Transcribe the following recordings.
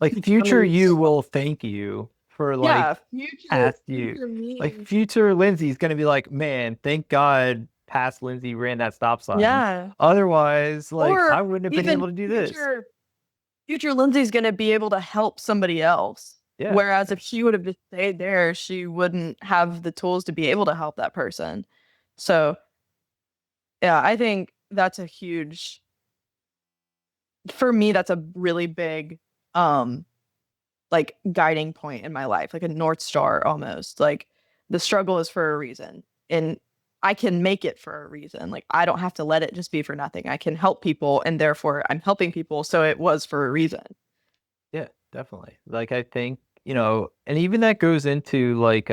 Like I future mean, you will thank you for like yeah, past you. future Like me. future Lindsay's gonna be like, man, thank God past Lindsay ran that stop sign. Yeah. Otherwise, like I Or wouldn't have been even able to do this. future Lindsay's going to be able to help somebody else. Yeah. Whereas if she would have just stayed there, she wouldn't have the tools to be able to help that person. So, yeah, I think that's a huge, for me, that's a really big, um, like guiding point in my life, like a North Star almost. Like the struggle is for a reason. And I can make it for a reason. Like I don't have to let it just be for nothing. I can help people and therefore I'm helping people. So it was for a reason. Yeah, definitely. Like I think, and even that goes into like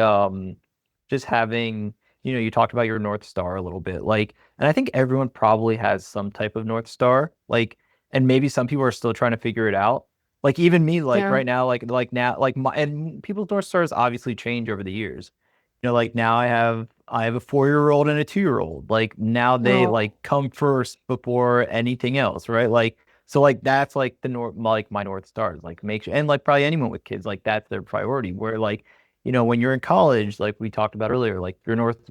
just having, you talked about your North Star a little bit. Like, and I think everyone probably has some type of North Star. Like, and maybe some people are still trying to figure it out. Like even me, like Yeah. right now, like now, like my and people's North Stars obviously change over the years. Like now I have a 4-year-old and a 2-year-old. Like now they Oh, like come first before anything else, right? Like so like that's like the north like my North Stars, like make sure and like probably anyone with kids, like that's their priority. Where like, when you're in college, like we talked about earlier, like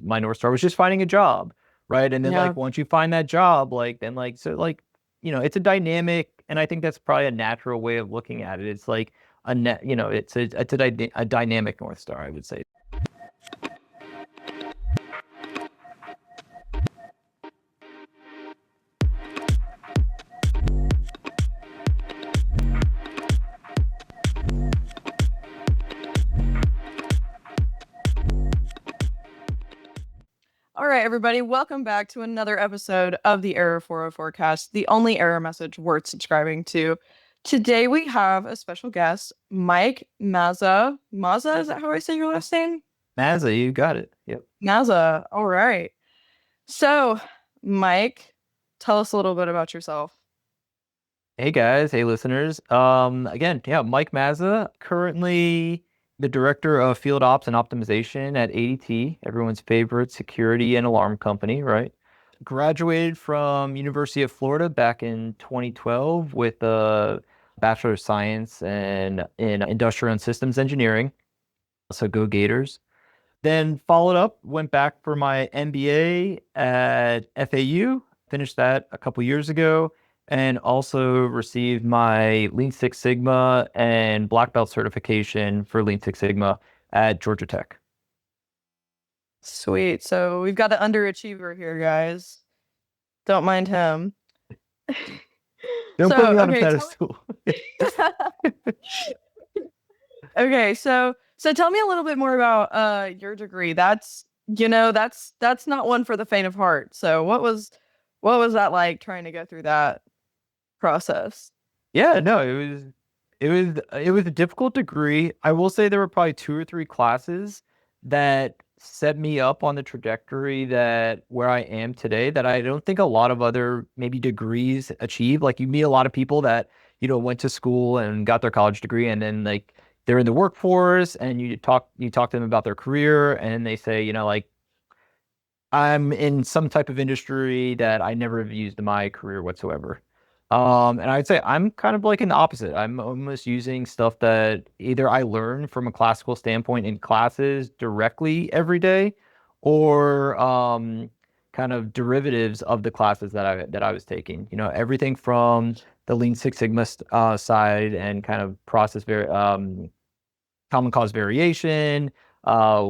my North Star was just finding a job, right? And then yeah. like once you find that job, like then like so like, it's a dynamic, and I think that's probably a natural way of looking at it. It's like a net, it's a dynamic North Star, I would say. All right, everybody, welcome back to another episode of the Error 404 cast, the only error message worth subscribing to. Today we have a special guest, Mike Mazza. Mazza, is that how I say your last name? Mazza, you got it. Yep. Mazza. All right. So, Mike, tell us a little bit about yourself. Hey guys, hey listeners. Again, yeah, Mike Mazza, currently the director of field ops and optimization at ADT, everyone's favorite security and alarm company, right? Graduated from University of Florida back in 2012 with a Bachelor of Science and in Industrial and Systems Engineering. So go Gators. Then followed up, went back for my MBA at FAU, finished that a couple years ago, and also received my Lean Six Sigma and Black Belt certification for Lean Six Sigma at Georgia Tech. Sweet. So, we've got an underachiever here, guys. Don't mind him. Don't put So, me on a okay, tell pedestal. Okay, so tell me a little bit more about your degree. That's not one for the faint of heart. So what was that like trying to go through that process? Yeah, no, it was a difficult degree. I will say there were probably 2 or 3 classes that set me up on the trajectory that where I am today that I don't think a lot of other maybe degrees achieve. Like you meet a lot of people that, went to school and got their college degree and then like they're in the workforce and you talk to them about their career and they say, like I'm in some type of industry that I never have used in my career whatsoever. And I'd say I'm kind of like an opposite. I'm almost using stuff that either I learn from a classical standpoint in classes directly every day, or kind of derivatives of the classes that I was taking. Everything from the Lean Six Sigma side and kind of common cause variation. Uh,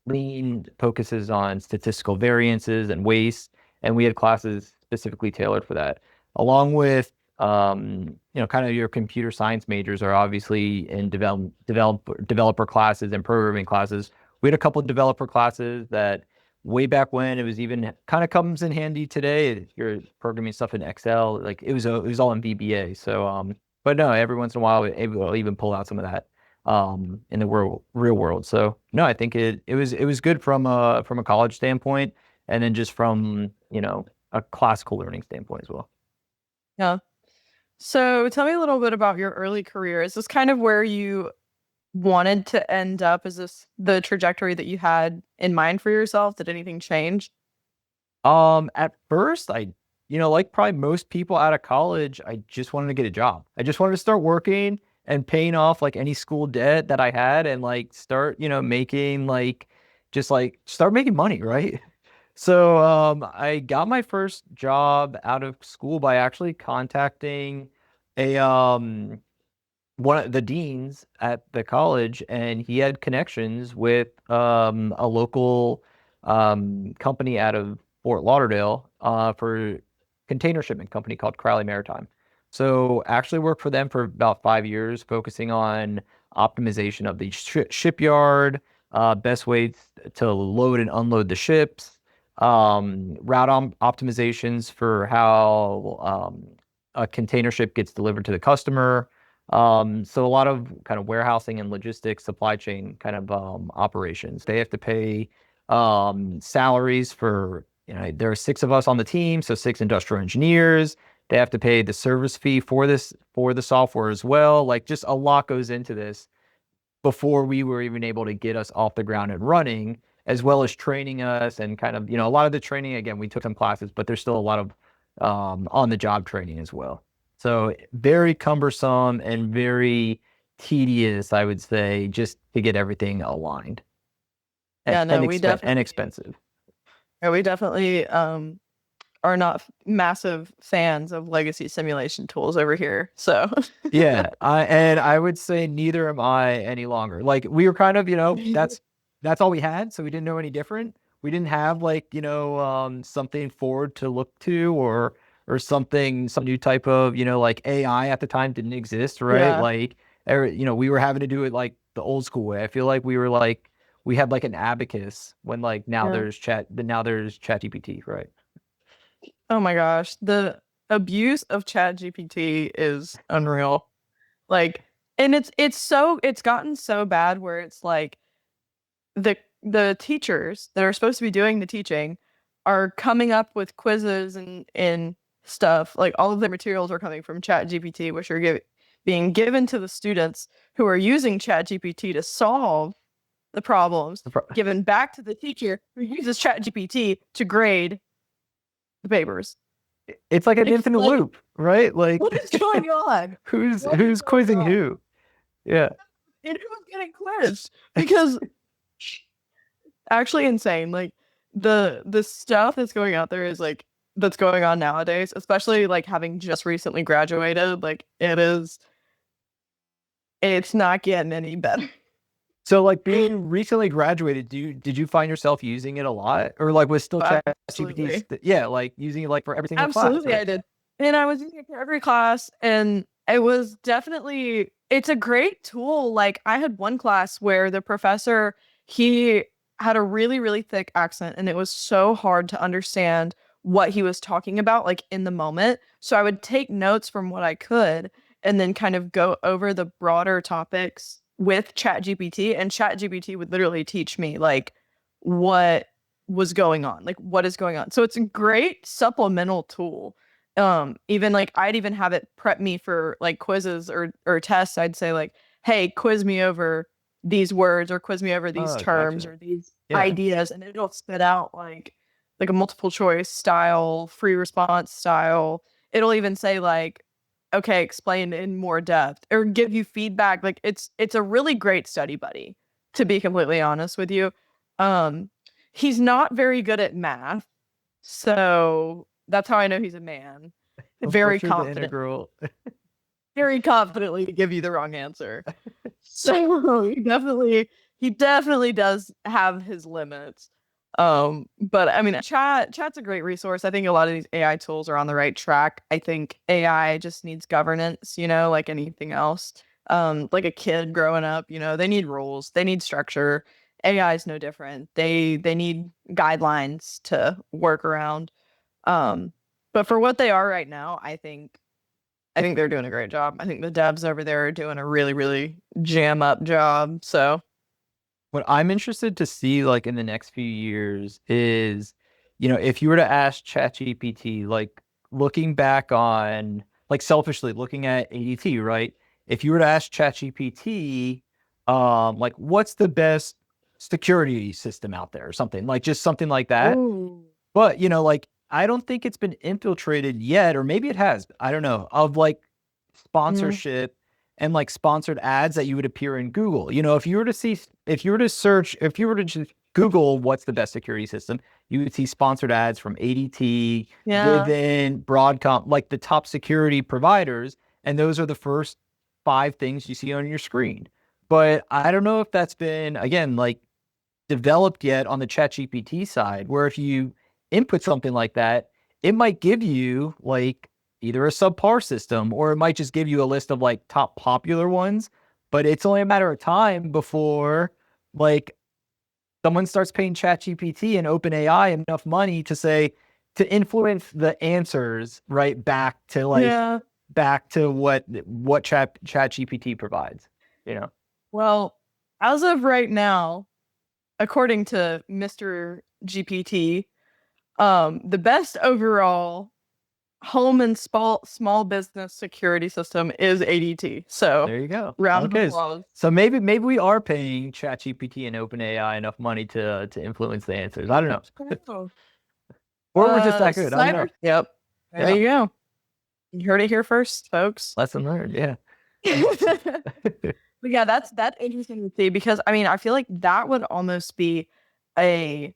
Lean focuses on statistical variances and waste, and we had classes specifically tailored for that. Along with, kind of your computer science majors are obviously in developer classes and programming classes. We had a couple of developer classes that way back when it was even kind of comes in handy today. If you're programming stuff in Excel, like it was all in VBA. So, but no, every once in a while, we'll even pull out some of that in the real world. So no, I think it was good from a college standpoint, and then just from a classical learning standpoint as well. Yeah. So tell me a little bit about your early career. Is this kind of where you wanted to end up? Is this the trajectory that you had in mind for yourself? Did anything change? At first, like probably most people out of college, I just wanted to get a job. I just wanted to start working, and paying off like any school debt that I had and like start, making like just like start making money, right? So I got my first job out of school by actually contacting a one of the deans at the college, and he had connections with a local company out of Fort Lauderdale for container shipment company called Crowley Maritime. So actually worked for them for about 5 years, focusing on optimization of the shipyard, best ways to load and unload the ships, route optimizations for how a container ship gets delivered to the customer. So a lot of kind of warehousing and logistics, supply chain kind of operations. They have to pay salaries for, there are six of us on the team, so six industrial engineers. They have to pay the service fee for the software as well. Like just a lot goes into this before we were even able to get us off the ground and running, as well as training us and kind of, a lot of the training, again, we took some classes, but there's still a lot of on the job training as well. So very cumbersome and very tedious, I would say, just to get everything aligned and, Yeah, and, no, and expensive. we definitely are not massive fans of legacy simulation tools over here. So Yeah, I would say neither am I any longer. Like we were kind of, that's all we had, so we didn't know any different. We didn't have like, something forward to look to or something, some new type of, like AI at the time didn't exist, right? yeah, Like, we were having to do it like the old school way. I feel like we had like an abacus when like yeah. now there's ChatGPT, right? Oh my gosh, the abuse of Chat GPT is unreal. Like, and it's gotten so bad where it's like the teachers that are supposed to be doing the teaching are coming up with quizzes and stuff. Like all of the materials are coming from Chat GPT, which are being given to the students who are using Chat GPT to solve the problems, given back to the teacher who uses Chat GPT to grade the papers. It's like an infinite Like, loop, right? Like what is going on? who's What is who's going quizzing on? who? Yeah. And who's getting quizzed? Because actually insane. Like the stuff that's going out there is like that's going on nowadays, especially like having just recently graduated, like it's not getting any better. So like being recently graduated, did you find yourself using it a lot? Or like was still Chat GPT Absolutely. yeah, like using it like for every single class, Absolutely right? I did. And I was using it for every class and it was definitely it's a great tool. Like I had one class where the professor he had a really really thick accent and it was so hard to understand what he was talking about like in the moment. So I would take notes from what I could and then kind of go over the broader topics with ChatGPT and ChatGPT would literally teach me like what was going on, like what is going on. So it's a great supplemental tool. Even like I'd even have it prep me for like quizzes or tests. I'd say like, "Hey, quiz me over these words or quiz me over these Oh, terms gotcha. or these Yeah. ideas," and it'll spit out like a multiple choice style, free response style. It'll even say like, "Okay, explain in more depth," or give you feedback. Like it's a really great study buddy, to be completely honest with you. Um, he's not very good at math, so that's how I know he's a man. For Very sure the confidently, integral. very confidently to give you the wrong answer. So he definitely does have his limits. But I mean, chat's a great resource. I think a lot of these AI tools are on the right track. I think AI just needs governance, like anything else. Like a kid growing up, they need rules, they need structure. AI is no different. They need guidelines to work around. Um, but for what they are right now, I think they're doing a great job. I think the devs over there are doing a really, really jam up job. So, What I'm interested to see like in the next few years is, if you were to ask ChatGPT, like looking back on, like selfishly looking at ADT, right? If you were to ask ChatGPT, like what's the best security system out there or something, like just something like that. ooh, But, like I don't think it's been infiltrated yet, or maybe it has, I don't know, of like mm, sponsorship and like sponsored ads that you would appear in Google. You know, if you were to see, if you were to search, if you were to just Google what's the best security system, you would see sponsored ads from ADT, Yeah. Vivint, Broadcom, like the top security providers. And those are the first 5 things you see on your screen. But I don't know if that's been, again, like developed yet on the ChatGPT side, where if you input something like that, it might give you like either a subpar system or it might just give you a list of like top popular ones. But it's only a matter of time before like someone starts paying ChatGPT and OpenAI enough money to say to influence the answers right back to like Yeah. back to what ChatGPT provides, you know. Well, as of right now, according to Mr. GPT, the best overall home and small business security system is ADT. So, There you go. round of Okay. applause. So maybe we are paying ChatGPT and OpenAI enough money to influence the answers. I don't know. Oh. Or we're just that good. I don't know. Cyber. Yep. There Yeah. you go. You heard it here first, folks. Lesson learned. Yeah. But yeah, that's interesting to see because I mean, I feel like that would almost be a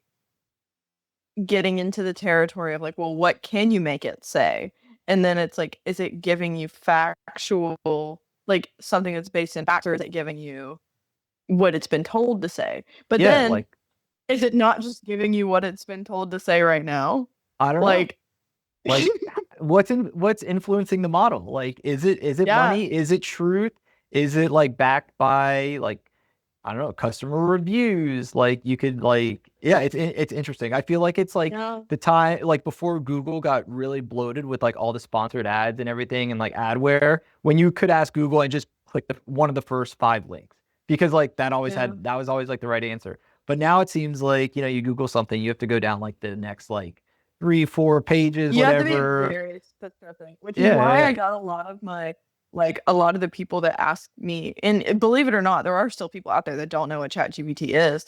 getting into the territory of like, well, what can you make it say? And then it's like, is it giving you factual, like something that's based in facts, or is it giving you what it's been told to say? But Yeah. then Like, is it not just giving you what it's been told to say right now? I don't know. Like, Like what's influencing the model? Like, is it yeah, money? Is it truth? Is it like backed by like, I don't know, customer reviews? Like you could like, yeah, it's interesting. I feel like it's like yeah, the time like before Google got really bloated with like all the sponsored ads and everything and like adware, when you could ask Google and just click one of the first 5 links because like yeah. that was always like the right answer. But now it seems like, you know, you Google something, you have to go down like the next like 3, 4 pages, You have to be whatever. very specific, which is Yeah, yeah, why yeah. I got a lot of my like a lot of the people that ask me, and believe it or not, there are still people out there that don't know what ChatGPT is.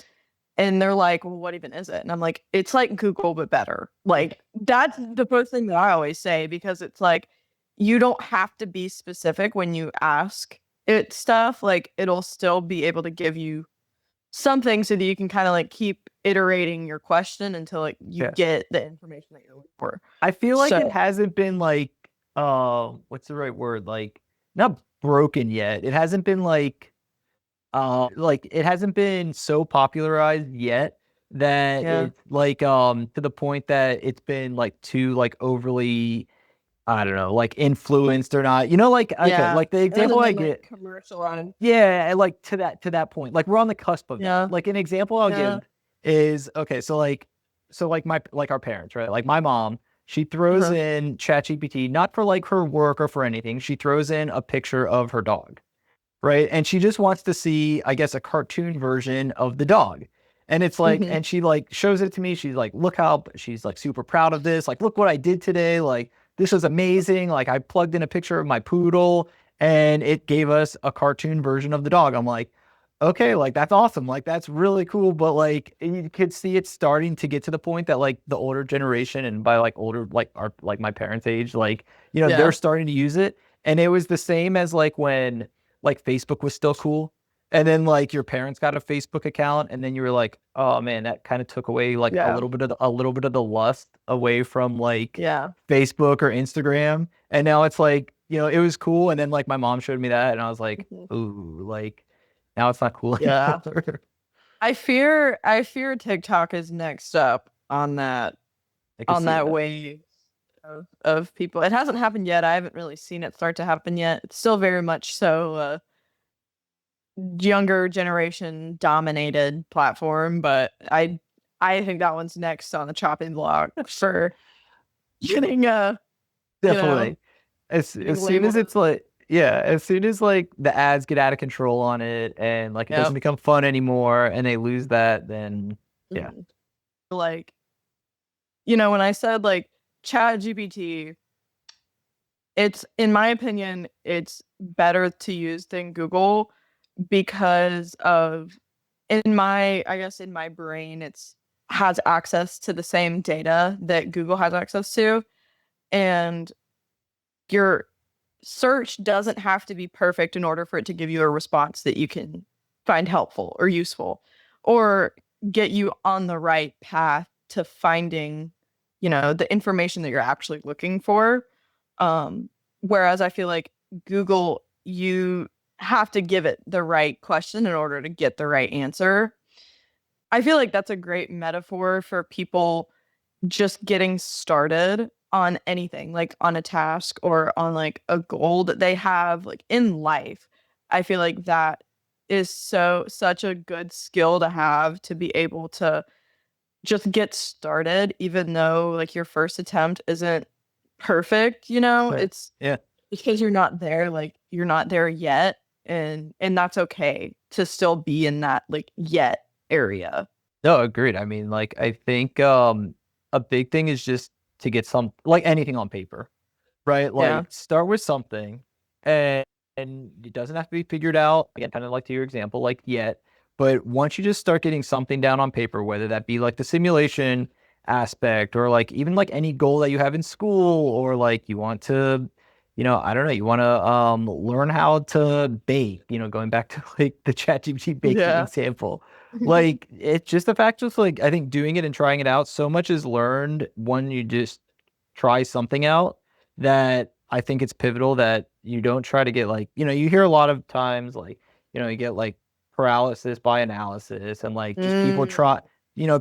And they're like, well, what even is it? And I'm like, it's like Google, but better. Like, that's the first thing that I always say because it's like, you don't have to be specific when you ask it stuff. Like, it'll still be able to give you something so that you can kind of like keep iterating your question until like you Yeah. get the information that you're looking for. I feel like it So, hasn't been like, what's the right word? Like, not broken yet. It hasn't been like it hasn't been so popularized yet that yeah. it's like, to the point that it's been like too like overly, I don't know, like influenced or not. You know, like, okay, Yeah. like the It hasn't example I been like get, commercialized. yeah, like to that point. Like we're on the cusp of that. Yeah. Like an example I'll Yeah. give is okay, so like my like our parents, right? Like my mom, she throws Uh-huh. in ChatGPT, not for like her work or for anything. She throws in a picture of her dog, right? And she just wants to see, I guess, a cartoon version of the dog. And it's like, Hmm. and she like shows it to me. She's like, look how she's like super proud of this. Like, look what I did today. Like, this was amazing. Like, I plugged in a picture of my poodle and it gave us a cartoon version of the dog. I'm like, okay, like that's awesome. Like, that's really cool. But like, you could see it starting to get to the point that like the older generation and by like older, like our, like my parents' age, like, you know, they're Yeah. starting to use it. And it was the same as like when like Facebook was still cool. And then like your parents got a Facebook account, and then you were like, oh man, that kind of took away like Yeah. a little bit of the lust away from like Yeah. Facebook or Instagram. And now it's like, you know, it was cool. And then like my mom showed me that, and I was like, Mhm. ooh, like now it's not cool Yeah. anymore. I fear TikTok is next up I could on see that that. wave of people. It hasn't happened yet. I haven't really seen it start to happen yet. It's still very much so younger generation dominated platform, but I think that one's next on the chopping block for getting you know, Definitely. As getting soon as labeled as it's like, yeah, as soon as like the ads get out of control on it and like it doesn't yep. become fun anymore and they lose that, then yeah. Mhm. Like, when I said like Chat GPT, it's in my opinion, it's better to use than Google because of I guess in my brain, it's has access to the same data that Google has access to. And you're search doesn't have to be perfect in order for it to give you a response that you can find helpful or useful or get you on the right path to finding, the information that you're actually looking for. Whereas I feel like Google, you have to give it the right question in order to get the right answer. I feel like that's a great metaphor for people just getting started on anything, like on a task or on like a goal that they have like in life. I feel like that is such a good skill to have, to be able to just get started even though like your first attempt isn't perfect, Right. Yeah. it's because you're not there, like you're not there yet, and that's okay to still be in that like yet area. No, agreed. I mean, like, I think a big thing is just to get some, like, anything on paper, right? Yeah. Like, start with something, and it doesn't have to be figured out. Again, kind of like to your example, like yet, but once you just start getting something down on paper, whether that be like the simulation aspect or like even like any goal that you have in school, or like you want to, I don't know, you want to learn how to bake, going back to like the ChatGPT baking Yeah. example. Like, it's just the fact, just like, I think doing it and trying it out, so much is learned when you just try something out, that I think it's pivotal that you don't try to get like, you hear a lot of times like, you get like paralysis by analysis, and like just Mm,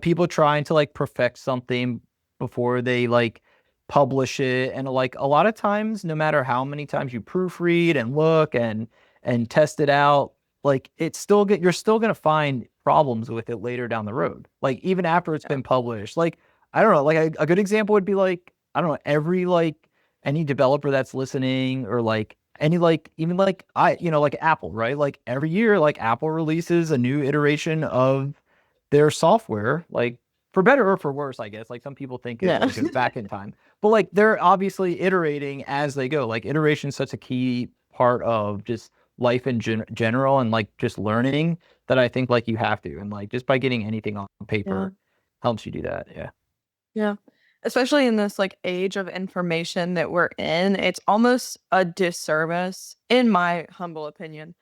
people trying to like perfect something before they like publish it. And like a lot of times, no matter how many times you proofread and look and test it out, like you're still gonna find problems with it later down the road. Like even after it's yeah. been published. Like, I don't know, like a good example would be like, I don't know, every like any developer that's listening, or like any like even like like Apple, right? Like every year, like Apple releases a new iteration of their software, like for better or for worse, I guess. Like some people think it Yeah. like goes back in time, but like they're obviously iterating as they go. Like iteration is such a key part of just life in general, and like just learning, that I think like you have to, and like just by getting anything on Yeah. paper helps you do that. Yeah. Yeah. Especially in this like age of information that we're in, it's almost a disservice, in my humble opinion,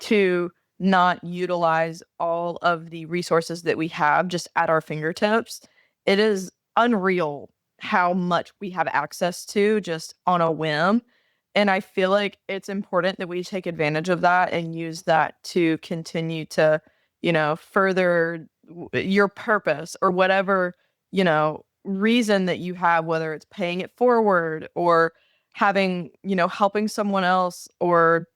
to not utilize all of the resources that we have just at our fingertips. It is unreal how much we have access to just on a whim. And I feel like it's important that we take advantage of that and use that to continue to, further your purpose or whatever, reason that you have, whether it's paying it forward or having, helping someone else or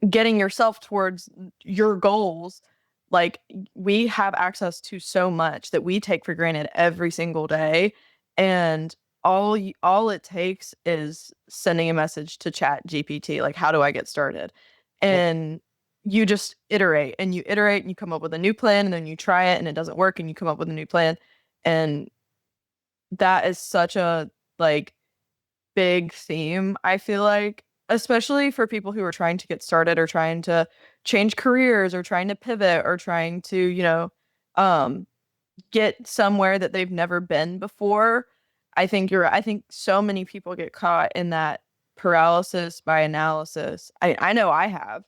getting yourself towards your goals. Like, we have access to so much that we take for granted every single day, and all it takes is sending a message to Chat GPT, like, how do I get started? Yep. And you just iterate and you iterate and you come up with a new plan, and then you try it and it doesn't work and you come up with a new plan. And that is such a like big theme, I feel like, especially for people who are trying to get started or trying to change careers or trying to pivot or trying to, um, get somewhere that they've never been before. I think so many people get caught in that paralysis by analysis. I know I have.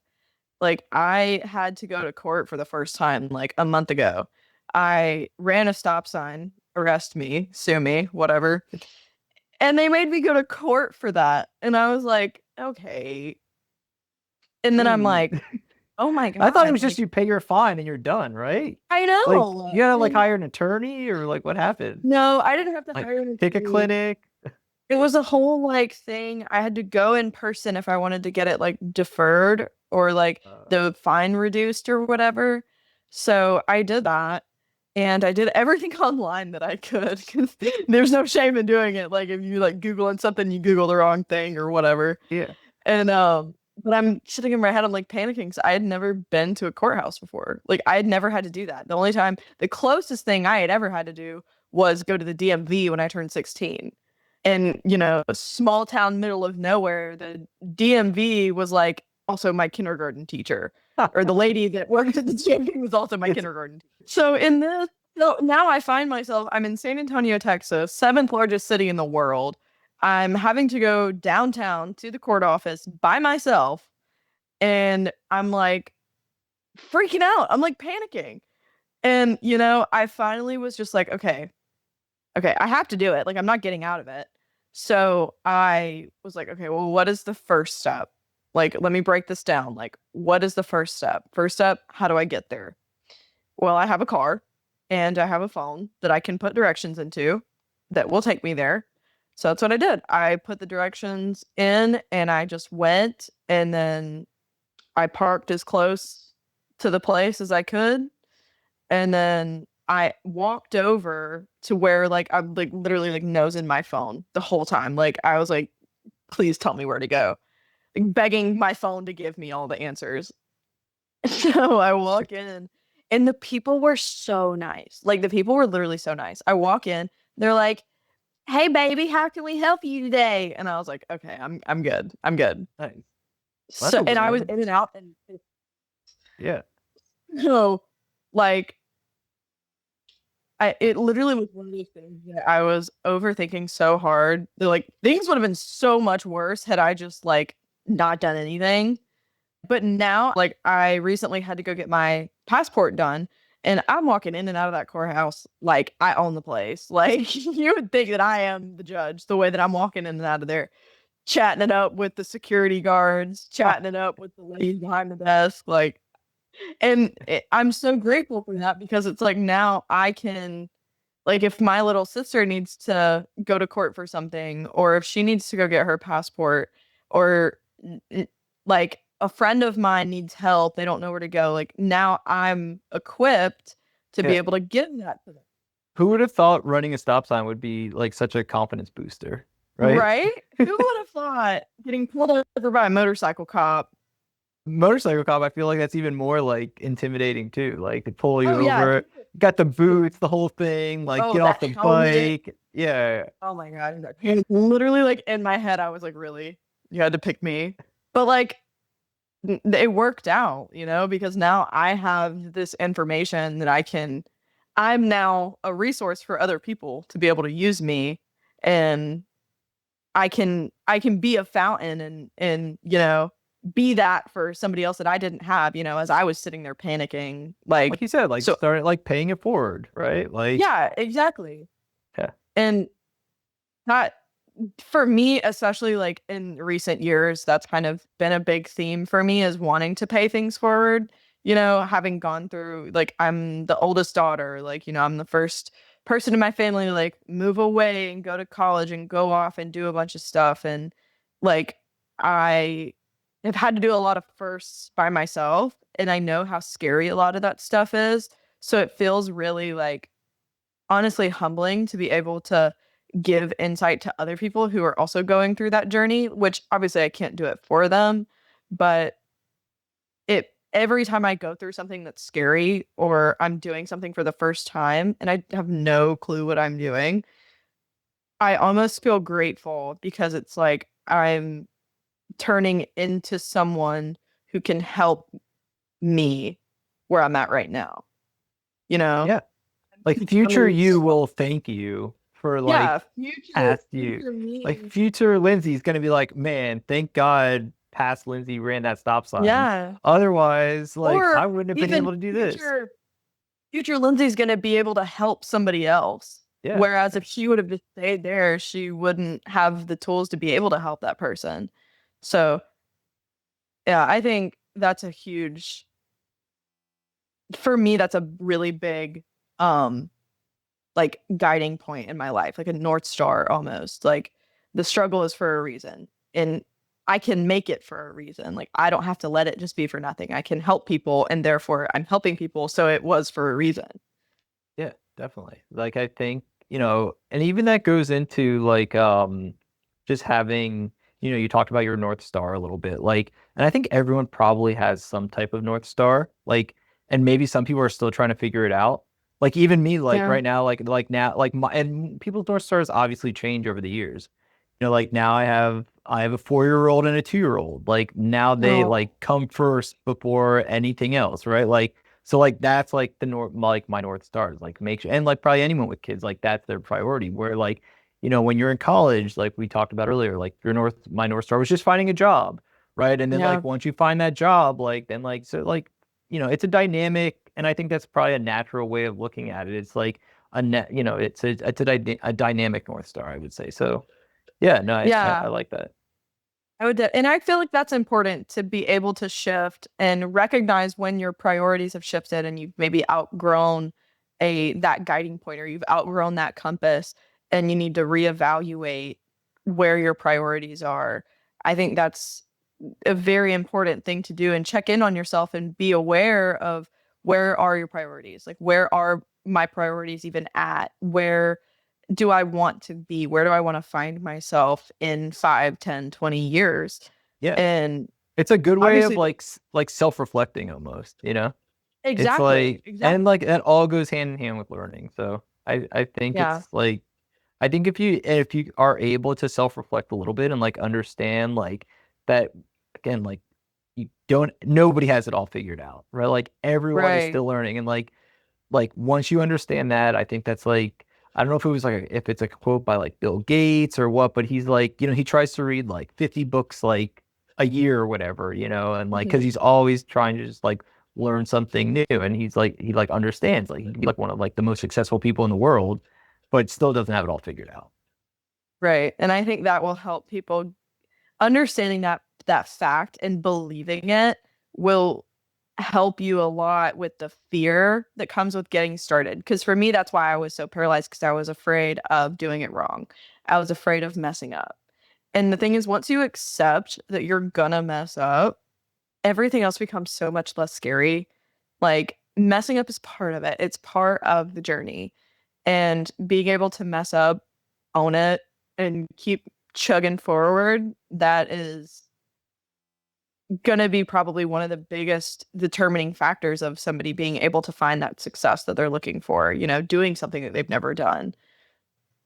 Like, I had to go to court for the first time like a month ago. I ran a stop sign, arrest me, sue me, whatever. And they made me go to court for that. And I was like, okay. And then I'm Hey. like, oh my I thought it God. was just Like, you pay your fine and you're done, right? I Like know. you gotta like And hire an attorney, or like what happened? no, I didn't have to Like hire an pick a attorney. clinic. It was a whole like thing. I had to go in person if I wanted to get it like deferred or like Uh, the fine reduced or whatever. So I did that. And I did everything online that I could, because there's no shame in doing it. Like, if you like Googling something, you Google the wrong thing or whatever. yeah. And but I'm sitting in my head, I'm like panicking because I had never been to a courthouse before. Like, I had never had to do that. The closest thing I had ever had to do was go to the DMV when I turned 16. And, a small town, middle of nowhere, the DMV was like also my kindergarten teacher, or the lady that worked at the DMV was also my It's kindergarten teacher. So now I find myself, I'm in San Antonio, Texas, seventh largest city in the world. I'm having to go downtown to the court office by myself, and I'm like freaking out. I'm like panicking. And I finally was just like, okay, okay, I have to do it. Like, I'm not getting out of it. So I was like, okay, well, what is the first step? Like, let me break this down. Like, what is the first step? First step, how do I get there? Well, I have a car and I have a phone that I can put directions into that will take me there. So that's what I did. I put the directions in and I just went, and then I parked as close to the place as I could, and then I walked over to where like I'm like literally like nose in my phone the whole time. Like I was like, please tell me where to go. Like begging my phone to give me all the answers. So I walk in and the people were so nice. Like the people were literally so nice. I walk in, they're like, "Hey baby, how can we help you today?" And I was like, "Okay, I'm good. I'm good." Nice. Well, that's So a and I was win. in and out, and Yeah. so like it literally was one of those things that I was overthinking so hard. That, like things would have been so much worse had I just like not done anything. But now, like I recently had to go get my passport done, and I'm walking in and out of that courthouse like I own the place. Like you would think that I am the judge, the way that I'm walking in and out of there, chatting it up with the security guards, chatting it up with the ladies behind the desk, like. And I'm so grateful for that because it's like now I can, like, if my little sister needs to go to court for something, or if she needs to go get her passport, or like a friend of mine needs help, they don't know where to go. Like, now I'm equipped to be Yeah. able to give that to them. Who would have thought running a stop sign would be like such a confidence booster, right? Right? Who would have thought getting pulled over by a motorcycle cop? Motorcycle cop, I feel like that's even more like intimidating too. Like they pull you Oh, yeah. over, got the boots, the whole thing, like Oh, get off that the helmet. bike. Yeah. Oh my God. Literally, like in my head, I was like, really? You had to pick me? But like, it worked out, because now I have this information that I'm now a resource for other people to be able to use me, and I can be a fountain, and be that for somebody else that I didn't have, as I was sitting there panicking, Like like. you said, like So start like paying it forward, right? Like, yeah, exactly. yeah, And that, for me, especially like in recent years, that's kind of been a big theme for me, is wanting to pay things forward. Having gone through, like, I'm the oldest daughter, like, I'm the first person in my family to like move away and go to college and go off and do a bunch of stuff. And like, I have had to do a lot of firsts by myself, and I know how scary a lot of that stuff is. So it feels really like honestly humbling to be able to give insight to other people who are also going through that journey, which obviously I can't do it for them, but it every time I go through something that's scary, or I'm doing something for the first time and I have no clue what I'm doing, I almost feel grateful because it's like I'm turning into someone who can help me where I'm at right now, you know? yeah. Like future Becoming you someone. will thank you for Yeah, like future past you. future Like me. future Lindsay's gonna be like, man, thank God past Lindsay ran that stop sign. Yeah. Otherwise, like Or I wouldn't have been even able to do this. future Lindsay's gonna be able to help somebody else. Yeah. Whereas if she would have just stayed there, she wouldn't have the tools to be able to help that person. So yeah, I think that's a huge, for me, that's a really big um like guiding point in my life, like a North Star almost. Like the struggle is for a reason. And I can make it for a reason. Like I don't have to let it just be for nothing. I can help people, and therefore I'm helping people. So it was for a reason. Yeah, definitely. Like I think, and even that goes into like just having, you talked about your North Star a little bit. Like, and I think everyone probably has some type of North Star. Like, and maybe some people are still trying to figure it out. Like even me, like Yeah. right now, like now, like my and people's North Stars obviously change over the years. Like now I have a 4-year-old and a 2-year-old. Like now they Oh, like come first before anything else, right? Like so like that's like the north like my North Stars. Like make sure and like probably anyone with kids, like that's their priority. Where like when you're in college, like we talked about earlier, like my North Star was just finding a job, right? And then Yeah. like once you find that job, like then like so like it's a dynamic, and I think that's probably a natural way of looking at it. It's like a net, it's a dynamic North Star, I would say. So yeah, no, I Yeah. like that. And I feel like that's important to be able to shift and recognize when your priorities have shifted and you've maybe outgrown that guiding point, or you've outgrown that compass, and you need to reevaluate where your priorities are. I think that's a very important thing to do, and check in on yourself and be aware of where are your priorities? Like, where are my priorities even at? Where do I want to be? Where do I want to find myself in 5, 10, 20 years? Yeah. And It's a good way of obviously, like like self-reflecting almost. It's exactly, like, and exactly. like that all goes hand in hand with learning. So I think Yeah, it's like, I think if you are able to self-reflect a little bit and like understand like that, again, like you don't nobody has it all figured out, right? Like everyone is right. still learning, and like once you understand that, I think that's like, I don't know if it was like if it's a quote by like Bill Gates or what, but he's like, he tries to read like 50 books like a year or whatever, and like because Mhm. he's always trying to just like learn something new, and he's like he like understands like he can be like one of like the most successful people in the world, but still doesn't have it all figured out. Right. And I think that will help people understanding that fact and believing it will help you a lot with the fear that comes with getting started. Because for me, that's why I was so paralyzed, because I was afraid of doing it wrong. I was afraid of messing up. And the thing is, once you accept that you're gonna mess up, everything else becomes so much less scary. Like, messing up is part of it, it's part of the journey. And being able to mess up, own it, and keep chugging forward, that is going to be probably one of the biggest determining factors of somebody being able to find that success that they're looking for, doing something that they've never done.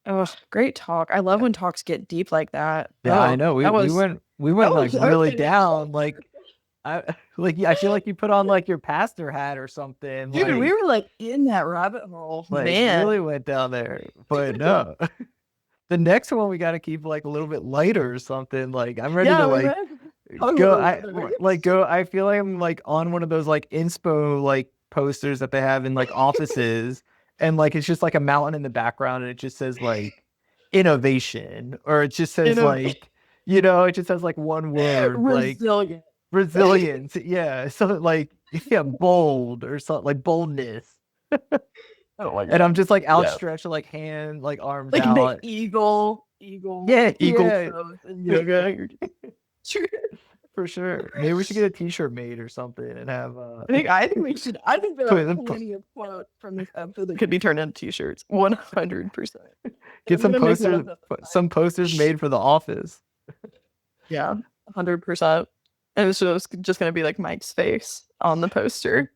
Oh, great talk. I love Yeah, when talks get deep like that. yeah, I Oh, know. We went like that was really fantastic. down. Like I feel like you put on like your pastor hat or something. Dude, we were like in that rabbit hole, Like really man. went down there. But no. The next one we got to keep like a little bit lighter or something. Like I'm ready to Yeah, we like might talk a go. little I better. like go. I feel like I'm like on one of those like inspo like posters that they have in like offices, and like it's just like a mountain in the background, and it just says like innovation, or it just says Innovation, like, it just has like one word like resilient. resilience. Yeah, so like yeah, bold or something like boldness. Oh my And I'm god. just like Yeah. outstretched, like hand, like arms Like the out. eagle Yeah, eagle pose in yoga. for sure. Maybe we should get a t-shirt made or something and have I think we should. I think there are put, put plenty of quotes from this episode that could be turned into t-shirts. 100%. get I'm gonna make that up. some posters made for the office. Yeah, 100%. And it's just gonna be like Mike's face on the poster.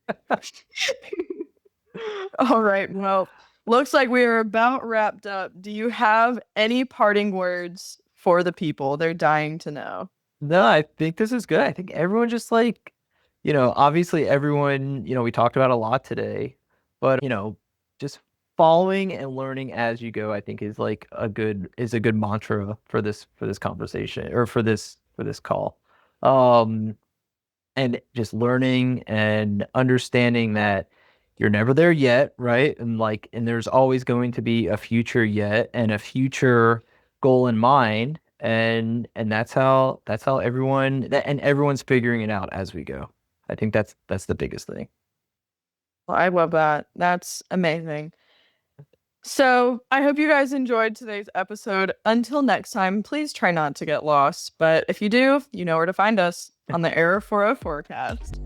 All right. Well, looks like we are about wrapped up. Do you have any parting words for the people? They're dying to know. No, I think this is good. I think everyone just like, obviously everyone, we talked about a lot today, but just following and learning as you go, I think is a good mantra for this conversation, or for this call. Um, and just learning and understanding that you're never there yet, right? And there's always going to be a future yet, and a future goal in mind, and that's how and everyone's figuring it out as we go. I think that's the biggest thing. Well, I love that. That's amazing. So, I hope you guys enjoyed today's episode. Until next time, please try not to get lost. But if you do, you know where to find us on the Error 404 cast.